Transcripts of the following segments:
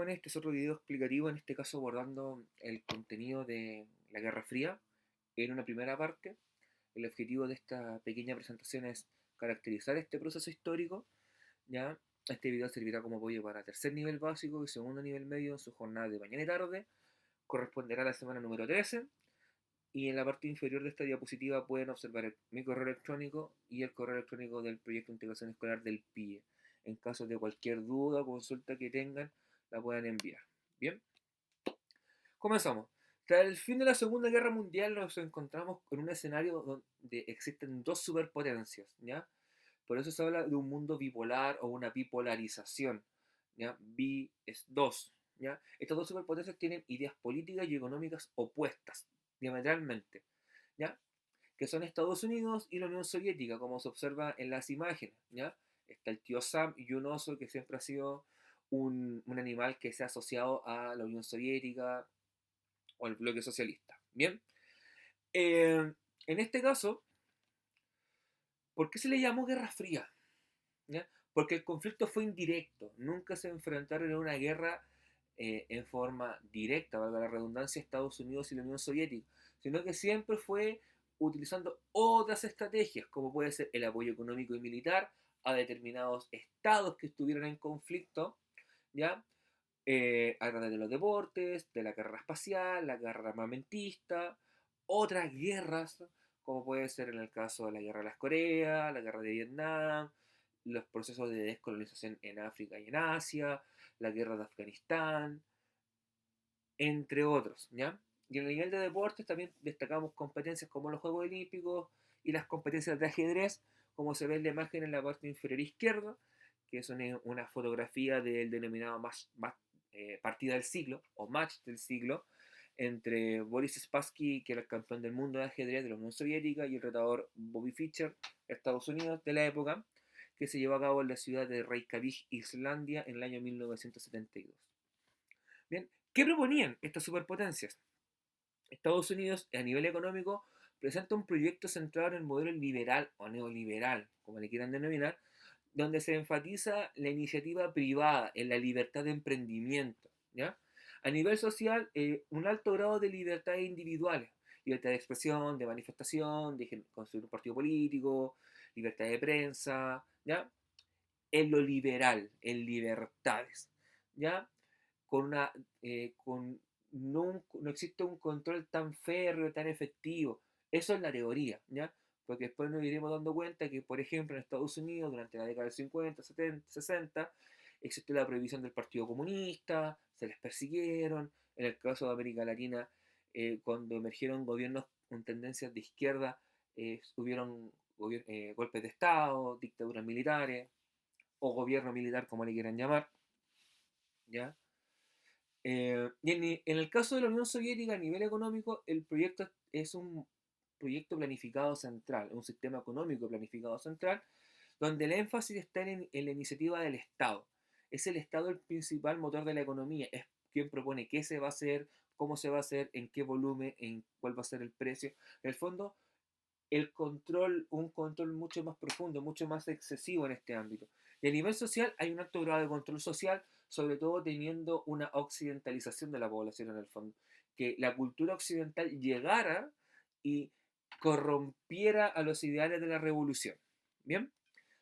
jóvenes, este es otro video explicativo, en este caso abordando el contenido de la Guerra Fría. En una primera parte, el objetivo de esta pequeña presentación es caracterizar este proceso histórico, ¿ya? Este video servirá como apoyo para tercer nivel básico y segundo nivel medio en su jornada de mañana y tarde. Corresponderá a la semana número 13. Y en la parte inferior de esta diapositiva pueden observar mi correo electrónico y el correo electrónico del proyecto de integración escolar del PIE. En caso de cualquier duda o consulta que tengan, la pueden enviar. Bien, comenzamos. Tras el fin de la Segunda Guerra Mundial nos encontramos en un escenario donde existen dos superpotencias, ¿ya? Por eso se habla de un mundo bipolar o una bipolarización, ¿ya? Bi es dos, ¿ya? Estas dos superpotencias tienen ideas políticas y económicas opuestas, diametralmente, ¿ya? Que son Estados Unidos y la Unión Soviética, como se observa en las imágenes, ¿ya? Está el tío Sam y un oso que siempre ha sido un animal que se ha asociado a la Unión Soviética o al bloque socialista. Bien, en este caso, ¿por qué se le llamó Guerra Fría? ¿Ya? Porque el conflicto fue indirecto, nunca se enfrentaron en una guerra en forma directa, valga la redundancia, Estados Unidos y la Unión Soviética, sino que siempre fue utilizando otras estrategias, como puede ser el apoyo económico y militar a determinados estados que estuvieron en conflicto, ¿ya? A través de los deportes, de la carrera espacial, la guerra armamentista, otras guerras, como puede ser en el caso de la guerra de las Coreas, la guerra de Vietnam, los procesos de descolonización en África y en Asia, la guerra de Afganistán, entre otros, ¿ya? Y en el nivel de deportes también destacamos competencias como los Juegos Olímpicos y las competencias de ajedrez, como se ve en la imagen en la parte inferior izquierda, que es una fotografía del denominado partida del siglo, o match del siglo, entre Boris Spassky, que era el campeón del mundo de ajedrez de la Unión Soviética, y el retador Bobby Fischer, de Estados Unidos, de la época, que se llevó a cabo en la ciudad de Reykjavik, Islandia, en el año 1972. Bien, ¿qué proponían estas superpotencias? Estados Unidos, a nivel económico, presenta un proyecto centrado en el modelo liberal o neoliberal, como le quieran denominar, donde se enfatiza la iniciativa privada, en la libertad de emprendimiento, ¿ya? A nivel social, un alto grado de libertades individuales, libertad de expresión, de manifestación, de construir un partido político, libertad de prensa, ¿ya? En lo liberal, en libertades, ¿ya? Con una, con, no existe un control tan férreo, tan efectivo. Eso es la teoría, ¿ya? Porque después nos iremos dando cuenta que, por ejemplo, en Estados Unidos, durante la década del 50, 70, 60, existió la prohibición del Partido Comunista, se les persiguieron. En el caso de América Latina, cuando emergieron gobiernos con tendencias de izquierda, hubieron golpes de Estado, dictaduras militares, o gobierno militar, como le quieran llamar, ¿ya? Y en el caso de la Unión Soviética, a nivel económico, el proyecto es un proyecto planificado central, un sistema económico planificado central, donde el énfasis está en la iniciativa del Estado. Es el Estado el principal motor de la economía, es quien propone qué se va a hacer, cómo se va a hacer, en qué volumen, en cuál va a ser el precio. En el fondo, el control, un control mucho más profundo, mucho más excesivo en este ámbito. Y a nivel social hay un alto grado de control social, sobre todo teniendo una occidentalización de la población en el fondo. Que la cultura occidental llegara y corrompiera a los ideales de la revolución. ¿Bien?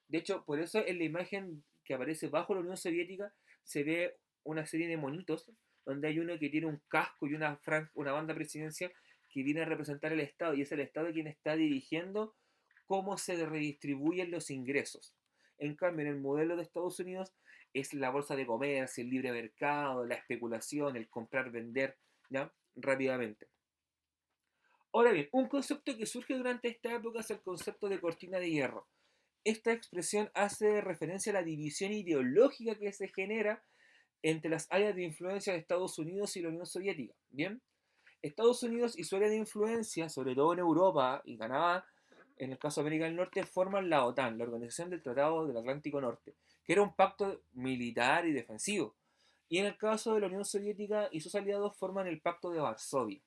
De hecho, por eso en la imagen que aparece bajo la Unión Soviética se ve una serie de monitos donde hay uno que tiene un casco y una banda presidencial que viene a representar el Estado y es el Estado quien está dirigiendo cómo se redistribuyen los ingresos. En cambio, en el modelo de Estados Unidos es la bolsa de comercio, el libre mercado, la especulación, el comprar, vender, ¿ya? Rápidamente. Ahora bien, un concepto que surge durante esta época es el concepto de cortina de hierro. Esta expresión hace referencia a la división ideológica que se genera entre las áreas de influencia de Estados Unidos y la Unión Soviética. Bien, Estados Unidos y su área de influencia, sobre todo en Europa y Canadá, en el caso de América del Norte, forman la OTAN, la Organización del Tratado del Atlántico Norte, que era un pacto militar y defensivo. Y en el caso de la Unión Soviética y sus aliados forman el Pacto de Varsovia,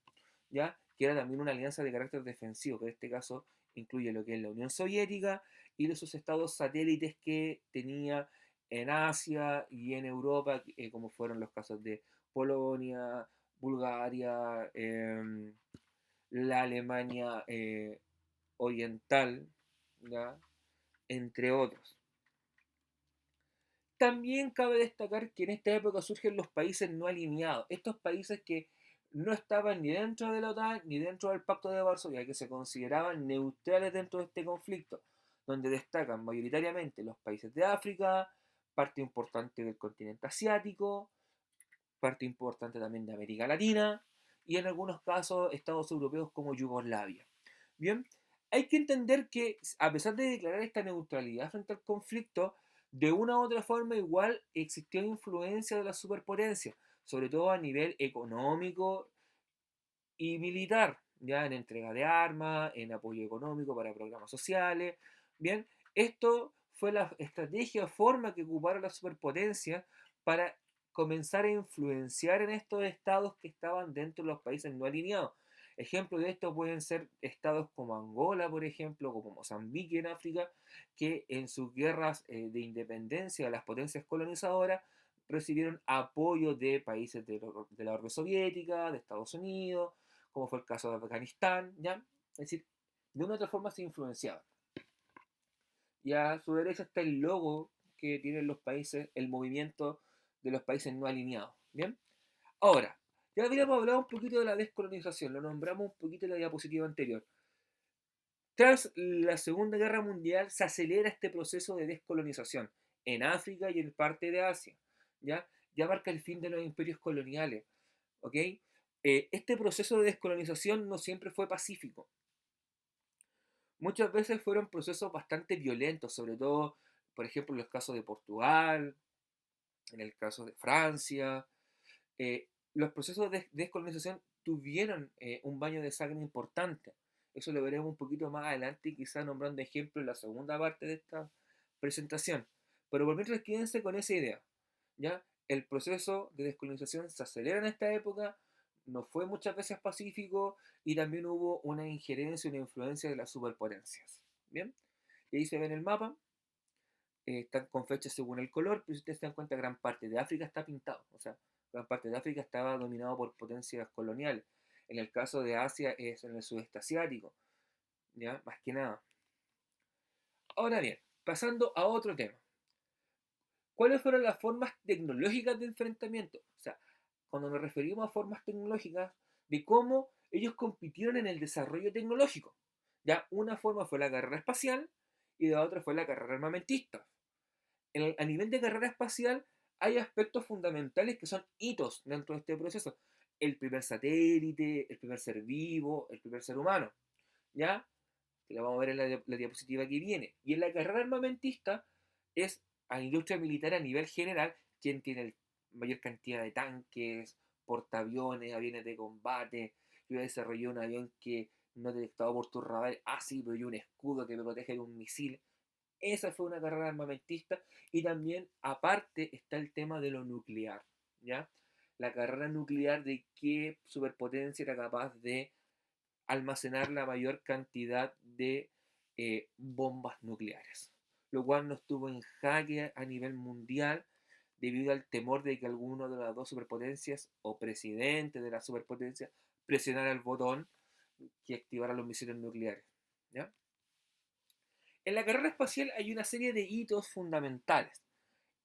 ¿ya? Que era también una alianza de carácter defensivo, que en este caso incluye lo que es la Unión Soviética y sus estados satélites que tenía en Asia y en Europa, como fueron los casos de Polonia, Bulgaria, la Alemania oriental, ¿ya? Entre otros. También cabe destacar que en esta época surgen los países no alineados, estos países que no estaban ni dentro de la OTAN ni dentro del Pacto de Varsovia, que se consideraban neutrales dentro de este conflicto, donde destacan mayoritariamente los países de África, parte importante del continente asiático, parte importante también de América Latina y en algunos casos estados europeos como Yugoslavia. Bien, hay que entender que a pesar de declarar esta neutralidad frente al conflicto, de una u otra forma igual existió influencia de la superpotencia, sobre todo a nivel económico y militar, ya en entrega de armas, en apoyo económico para programas sociales. Bien, esto fue la estrategia o forma que ocuparon las superpotencias para comenzar a influenciar en estos estados que estaban dentro de los países no alineados. Ejemplos de esto pueden ser estados como Angola, por ejemplo, como Mozambique en África, que en sus guerras de independencia de las potencias colonizadoras recibieron apoyo de países de la Unión Soviética, de Estados Unidos, como fue el caso de Afganistán, ¿ya? Es decir, de una u otra forma se influenciaba. Y a su derecha está el logo que tienen los países, el movimiento de los países no alineados, ¿bien? Ahora, ya habíamos hablado un poquito de la descolonización, lo nombramos un poquito en la diapositiva anterior. Tras la Segunda Guerra Mundial se acelera este proceso de descolonización en África y en parte de Asia, ¿ya? Ya marca el fin de los imperios coloniales, ¿ok? Este proceso de descolonización no siempre fue pacífico. Muchas veces fueron procesos bastante violentos, sobre todo, por ejemplo, en los casos de Portugal, en el caso de Francia. Los procesos de descolonización tuvieron un baño de sangre importante. Eso lo veremos un poquito más adelante, quizás nombrando ejemplos en la segunda parte de esta presentación. Pero por mientras quédense con esa idea. ¿Ya? El proceso de descolonización se acelera en esta época, no fue muchas veces pacífico y también hubo una injerencia, una influencia de las superpotencias. ¿Bien? Y ahí se ve en el mapa, están con fechas según el color, pero si ustedes se dan cuenta, gran parte de África está pintado, o sea, gran parte de África estaba dominado por potencias coloniales. En el caso de Asia es en el sudeste asiático, ¿ya? Más que nada. Ahora bien, pasando a otro tema. ¿Cuáles fueron las formas tecnológicas de enfrentamiento? O sea, cuando nos referimos a formas tecnológicas, de cómo ellos compitieron en el desarrollo tecnológico. Ya, una forma fue la carrera espacial y la otra fue la carrera armamentista. A nivel de carrera espacial hay aspectos fundamentales que son hitos dentro de este proceso. El primer satélite, el primer ser vivo, el primer ser humano. ¿Ya? Que lo vamos a ver en la diapositiva que viene. Y en la carrera armamentista es a la industria militar a nivel general quien tiene la mayor cantidad de tanques, portaaviones, aviones de combate. Yo desarrollé un avión que no detectado por tu radar, sí, pero yo un escudo que me protege de un misil. Esa fue una carrera armamentista y también aparte está el tema de lo nuclear, ¿ya? La carrera nuclear de qué superpotencia era capaz de almacenar la mayor cantidad de bombas nucleares, lo cual nos tuvo en jaque a nivel mundial debido al temor de que alguno de las dos superpotencias o presidente de la superpotencia presionara el botón que activara los misiles nucleares, ¿ya? En la carrera espacial hay una serie de hitos fundamentales.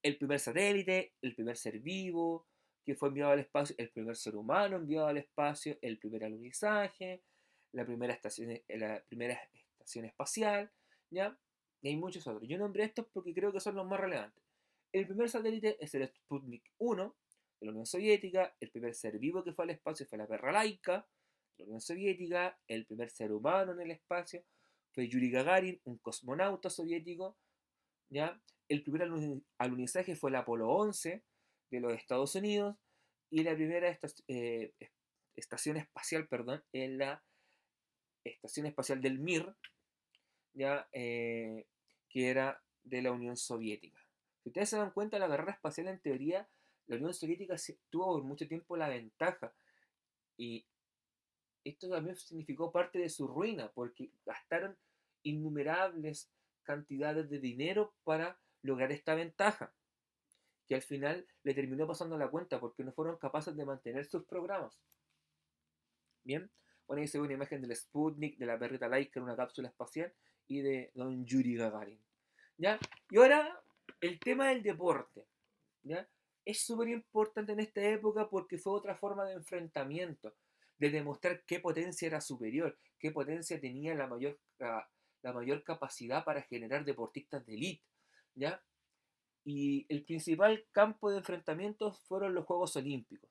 El primer satélite, el primer ser vivo que fue enviado al espacio, el primer ser humano enviado al espacio, el primer alunizaje, la primera estación espacial, ¿ya? Y hay muchos otros. Yo nombré estos porque creo que son los más relevantes. El primer satélite es el Sputnik 1 de la Unión Soviética, el primer ser vivo que fue al espacio fue la perra Laika de la Unión Soviética, el primer ser humano en el espacio fue Yuri Gagarin, un cosmonauta soviético, ¿ya? El primer alunizaje fue el Apolo 11 de los Estados Unidos y la primera estación espacial, perdón, en la Estación Espacial del Mir, ¿ya? Que era de la Unión Soviética. Si ustedes se dan cuenta, la carrera espacial en teoría, la Unión Soviética tuvo por mucho tiempo la ventaja y esto también significó parte de su ruina porque gastaron innumerables cantidades de dinero para lograr esta ventaja. que al final le terminó pasando la cuenta porque no fueron capaces de mantener sus programas. Bien, bueno, ahí se ve una imagen del Sputnik, de la perrita Laika en una cápsula espacial y de don Yuri Gagarin. ¿Ya? Y ahora el tema del deporte. ¿Ya? Es súper importante en esta época porque fue otra forma de enfrentamiento, de demostrar qué potencia era superior, qué potencia tenía la mayor capacidad para generar deportistas de élite. ¿Ya? Y el principal campo de enfrentamiento fueron los Juegos Olímpicos,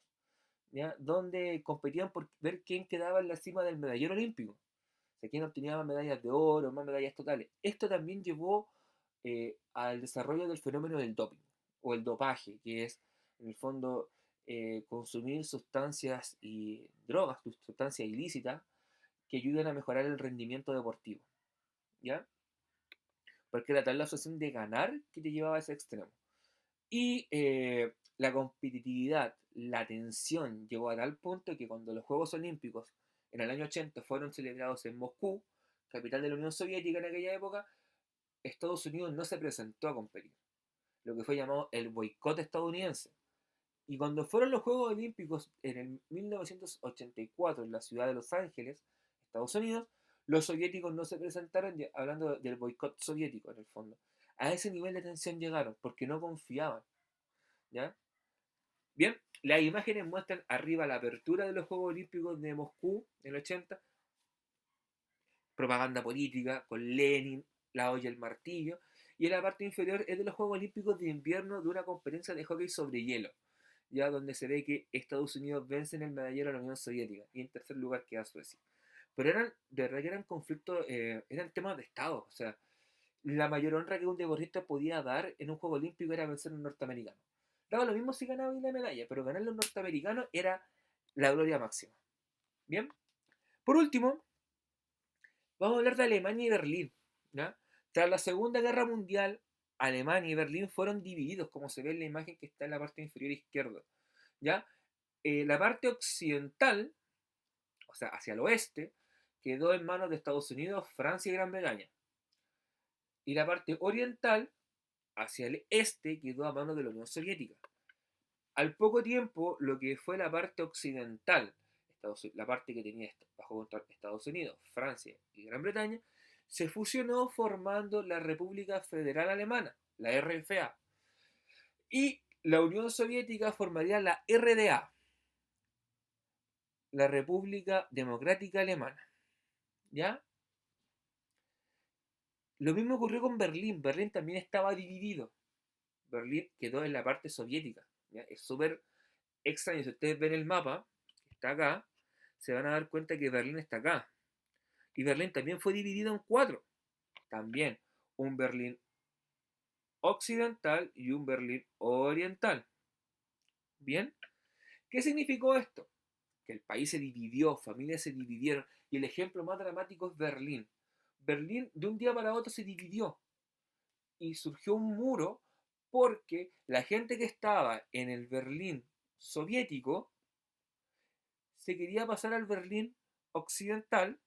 ¿ya? Donde competían por ver quién quedaba en la cima del medallero olímpico, o sea, quién obtenía más medallas de oro, más medallas totales. Esto también llevó al desarrollo del fenómeno del doping o el dopaje, que es en el fondo consumir sustancias y drogas, sustancias ilícitas que ayudan a mejorar el rendimiento deportivo, ¿ya? Porque era tal la obsesión de ganar que te llevaba a ese extremo. Y la competitividad, la tensión llegó a tal punto que cuando los Juegos Olímpicos en el año 80 fueron celebrados en Moscú, capital de la Unión Soviética en aquella época, Estados Unidos no se presentó a competir, lo que fue llamado el boicot estadounidense. Y cuando fueron los Juegos Olímpicos en el 1984 en la ciudad de Los Ángeles, Estados Unidos, los soviéticos no se presentaron, hablando del boicot soviético en el fondo. A ese nivel de tensión llegaron porque no confiaban. ¿Ya? Bien, las imágenes muestran arriba la apertura de los Juegos Olímpicos de Moscú en el 80, propaganda política con Lenin, la olla y el martillo, y en la parte inferior es de los Juegos Olímpicos de invierno de una competencia de hockey sobre hielo, ya donde se ve que Estados Unidos vence en el medallero a la Unión Soviética y en tercer lugar queda Suecia. Pero eran, de verdad que eran conflictos, eran temas de Estado, o sea, la mayor honra que un deportista podía dar en un Juego Olímpico era vencer a un norteamericano. Daba lo mismo si ganaba la medalla, pero ganarle a un norteamericano era la gloria máxima. Bien, por último, vamos a hablar de Alemania y Berlín. ¿Ya? Tras la Segunda Guerra Mundial, Alemania y Berlín fueron divididos, como se ve en la imagen que está en la parte inferior izquierda. ¿Ya? La parte occidental, o sea, hacia el oeste, quedó en manos de Estados Unidos, Francia y Gran Bretaña. Y la parte oriental, hacia el este, quedó a manos de la Unión Soviética. Al poco tiempo, lo que fue la parte occidental, la parte que tenía bajo control Estados Unidos, Francia y Gran Bretaña, se fusionó formando la República Federal Alemana, la RFA, y la Unión Soviética formaría la RDA, la República Democrática Alemana. ¿Ya? Lo mismo ocurrió con Berlín. Berlín también estaba dividido. Berlín quedó en la parte soviética. ¿Ya? Es súper extraño. Si ustedes ven el mapa, que está acá, se van a dar cuenta que Berlín está acá. Y Berlín también fue dividido en cuatro. También un Berlín occidental y un Berlín oriental. ¿Bien? ¿Qué significó esto? Que el país se dividió, familias se dividieron. Y el ejemplo más dramático es Berlín. Berlín de un día para otro se dividió y surgió un muro porque la gente que estaba en el Berlín soviético se quería pasar al Berlín occidental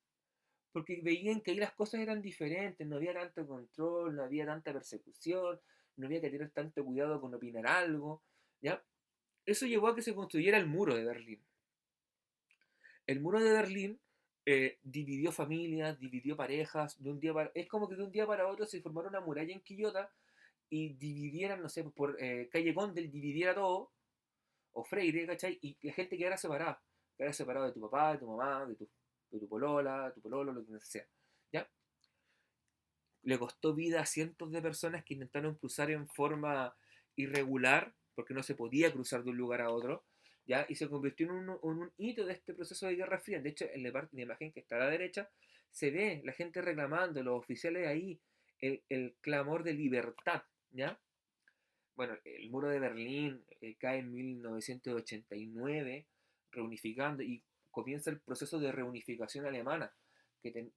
porque veían que ahí las cosas eran diferentes, no había tanto control, no había tanta persecución, no había que tener tanto cuidado con opinar algo, ¿ya? Eso llevó a que se construyera el muro de Berlín. El muro de Berlín dividió familias, dividió parejas, es como que de un día para otro se formara una muralla en Quillota y dividieran, no sé, por calle Condel dividiera todo, o Freire, ¿cachai? Y la gente quedara separada de tu papá, de tu mamá, de tu polola, tu pololo, lo que sea, ¿ya? Le costó vida a cientos de personas que intentaron cruzar en forma irregular, porque no se podía cruzar de un lugar a otro, ¿ya? Y se convirtió en un hito de este proceso de Guerra Fría. De hecho, en la imagen que está a la derecha, se ve la gente reclamando, los oficiales ahí, el clamor de libertad, ¿ya? Bueno, el muro de Berlín cae en 1989, reunificando, y comienza el proceso de reunificación alemana, que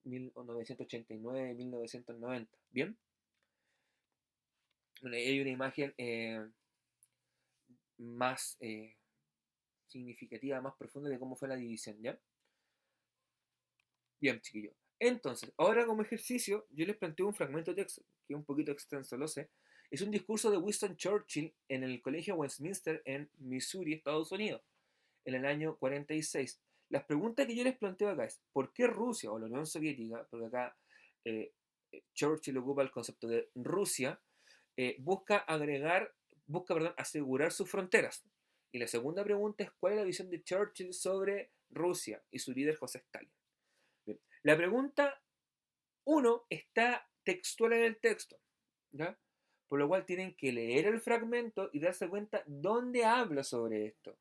1989-1990. ¿Bien? Bueno, hay una imagen más significativa, más profunda de cómo fue la división, ¿ya? Bien, chiquillos. Entonces, ahora como ejercicio, yo les planteo un fragmento de texto, que es un poquito extenso, lo sé, Es un discurso de Winston Churchill en el Colegio Westminster en Missouri, Estados Unidos, en el año 46. Las preguntas que yo les planteo acá es, ¿por qué Rusia o la Unión Soviética, porque acá eh, Churchill ocupa el concepto de Rusia, busca asegurar sus fronteras? Y la segunda pregunta es, ¿cuál es la visión de Churchill sobre Rusia y su líder José Stalin? Bien, la pregunta uno está textual en el texto, ¿ya? Por lo cual tienen que leer el fragmento y darse cuenta dónde habla sobre esto.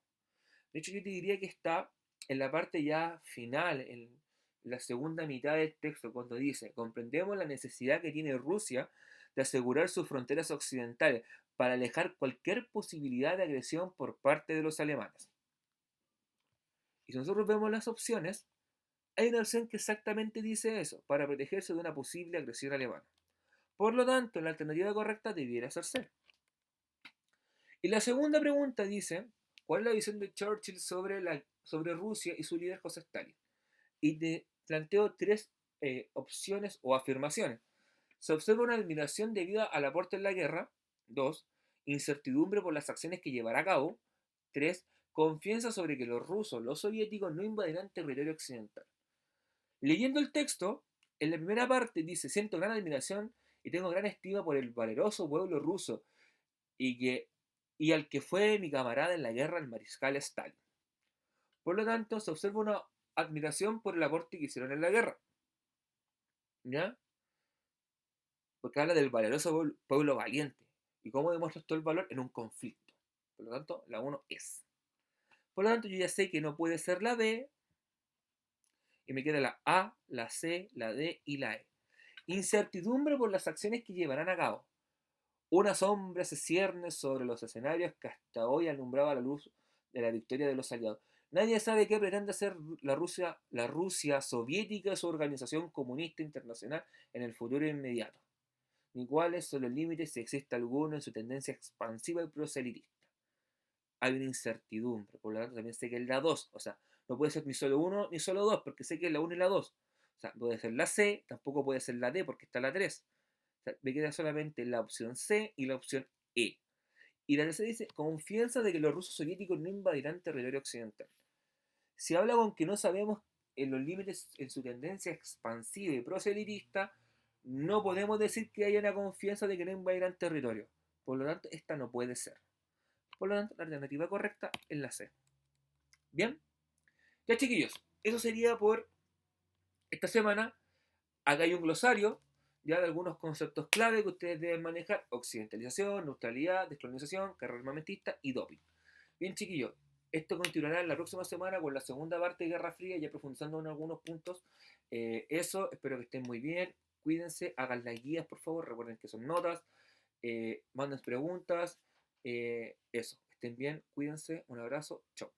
De hecho, yo te diría que está en la parte ya final, en la segunda mitad del texto, cuando dice, comprendemos la necesidad que tiene Rusia de asegurar sus fronteras occidentales para alejar cualquier posibilidad de agresión por parte de los alemanes. Y si nosotros vemos las opciones, hay una opción que exactamente dice eso, para protegerse de una posible agresión alemana. Por lo tanto, la alternativa correcta debiera ser C. Y la segunda pregunta dice, ¿cuál es la visión de Churchill sobre Rusia y su líder José Stalin? Y te planteo tres opciones o afirmaciones. Se observa una admiración debida al aporte en la guerra. 2. Incertidumbre por las acciones que llevará a cabo. 3. Confianza sobre que los rusos, los soviéticos no invadirán territorio occidental. Leyendo el texto, en la primera parte dice, siento gran admiración y tengo gran estima por el valeroso pueblo ruso y, y al que fue mi camarada en la guerra, el mariscal Stalin. Por lo tanto, se observa una admiración por el aporte que hicieron en la guerra, ¿ya? Porque habla del valeroso pueblo valiente. ¿Y cómo demuestra todo el valor? En un conflicto. Por lo tanto, la 1 es. Por lo tanto, yo ya sé que no puede ser la B, y me queda la A, la C, la D y la E. Incertidumbre por las acciones que llevarán a cabo. Una sombra se cierne sobre los escenarios que hasta hoy alumbraba la luz de la victoria de los aliados. Nadie sabe qué pretende hacer la Rusia soviética y su organización comunista internacional en el futuro inmediato, ni cuáles son los límites si existe alguno en su tendencia expansiva y proselitista. Hay una incertidumbre, por lo tanto también sé que es la 2, o sea, no puede ser ni solo 1 ni solo 2, porque sé que es la 1 y la 2. O sea, puede ser la C, tampoco puede ser la D porque está la 3. O sea, me queda solamente la opción C y la opción E. Y la tercera dice, confianza de que los rusos soviéticos no invadirán territorio occidental. Si habla con que no sabemos en los límites en su tendencia expansiva y proselitista, no podemos decir que haya una confianza de que no invadirán territorio. Por lo tanto, esta no puede ser. Por lo tanto, la alternativa correcta es la C. Bien, ya chiquillos, eso sería por esta semana. Acá hay un glosario ya de algunos conceptos clave que ustedes deben manejar: occidentalización, neutralidad, descolonización, carrera armamentista y doping. Bien chiquillos, esto continuará en la próxima semana con la segunda parte de Guerra Fría, ya profundizando en algunos puntos. Eso, espero que estén muy bien, cuídense, hagan las guías por favor, recuerden que son notas, manden preguntas, eso, estén bien, cuídense, un abrazo, chao.